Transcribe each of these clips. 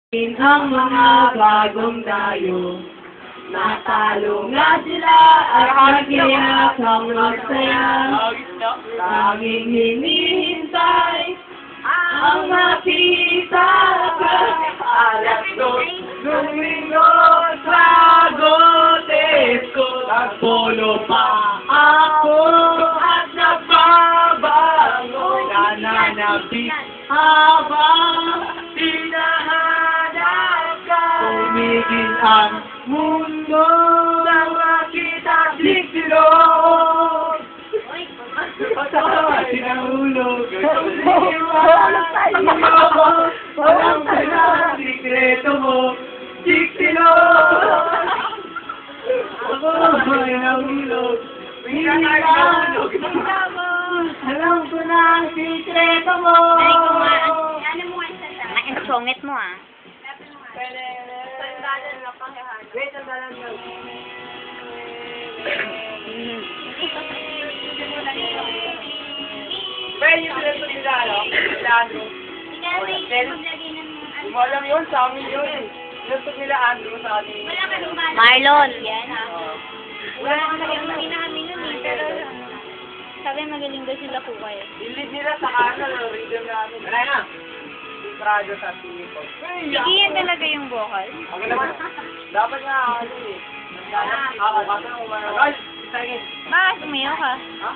Ang mga bagong dayo, natalo nga sila at nagkiyak ang magsaya. Tanging hinihintay ang makita ka. Alas dos, nung linggo sa gotes ko. Nagpolo pa ako at napabango. Nananabik habang hinahanap ka. Tumigil ang mundo nang makita siksilog. Sinahulog walang pala sikreto mo. Siksilog. Ako ay nahulog. Alam ko na ang sikreto mo. Songit mo ah. Wait, sandalan lang. Pwede yung sinasot nila, ano? Nila Andrew. Mo alam yun, sa amin yun eh. Sinasot nila Andrew sa atin. Marlon. Wala naman Hindi na kami nun eh, pero sabi magaling daw sila kuha eh. Ilid nila sa kanal, rhythm namin. Wala na. Prado sa Sinipo. Sige yan talaga yung vocal. Okay naman. Dapat nga ano eh. Ako, kasi ako guys, isagin. Bakit umayaw ka? Ha?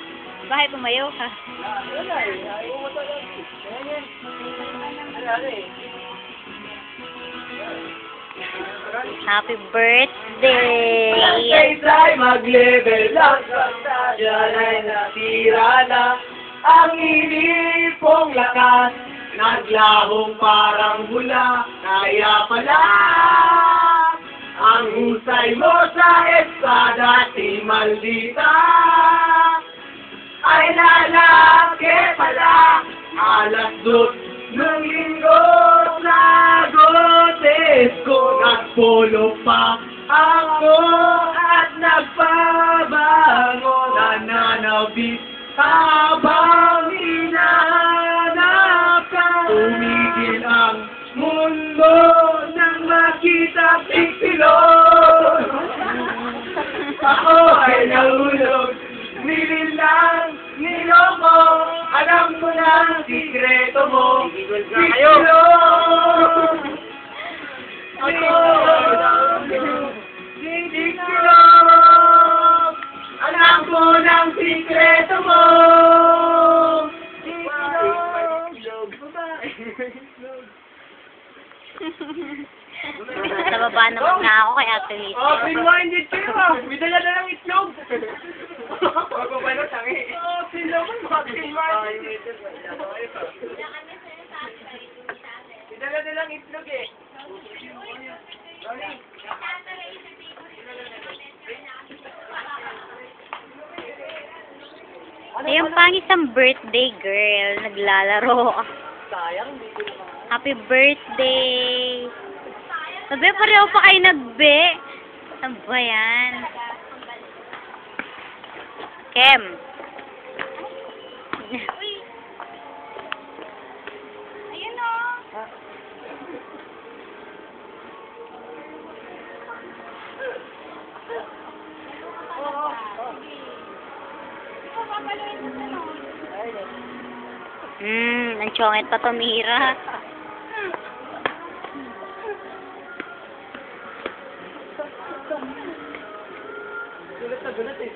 Bakit umayaw ka? Wala eh. Ayaw mo talaga. Ayan. Ano eh. Happy birthday! Say mag-level up. Diyan ay natira na ang inipong lakas. Naglahong parang bula, kaya pala ang husay mo sa espada, di maldita ay lalaki pala. Alas dos nung linggo sa gotes ko, nagpolo pa ako at nagpabango. Nananabik habang hinahanap ka. Tumigil ang mundo nang makita siksilog. Ako ay nahulog, nililang, niloko. Alam ko na ang sikreto mo. Siksilog. Siksilog. Alam ko na ang sikreto mo. Nababa naman na ako kay Ate Lisa. Oh, pin-minded kayo ah. May dala-dalang itlog. Magpapano tangi. Oh, pin-minded. May dala-dalang itlog eh. Ayun pang isang birthday girl, naglalaro. Sayang, hindi ko naman. Happy birthday! Sabi, pareho pa kayo nagbe. Ano ba yan? Kem. Ayun o. Ang chongit pa tumira. Gulat na gulat eh.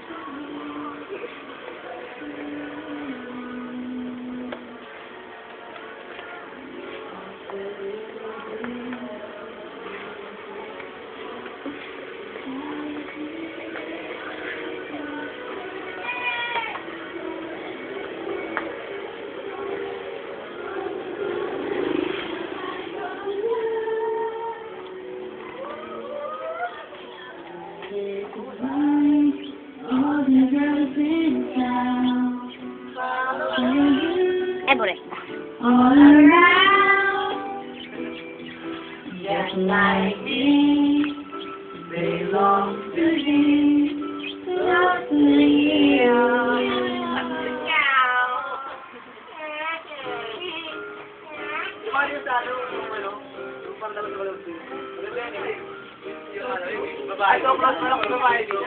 Ebore. All around, just like me, they long to be close to you. Mario sa ano, yung parang Babae. Ito, plus mo lang babae dito.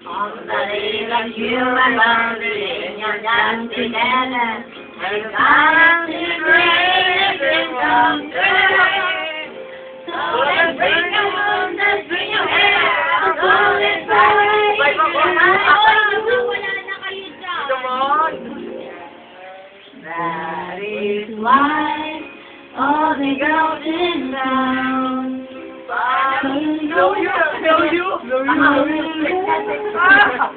Somebody like you and lonely, you're done together. And time to great dreams come true. So let's bring them home, let's bring your hair. I'm going Bye, Come on! That is why all the girls in town. Know you! Know you! Know you!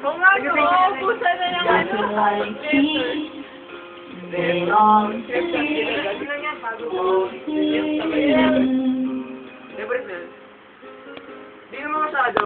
Oo nga, no! Pusa na naman! Just like me, they long to be. Di naman masyado.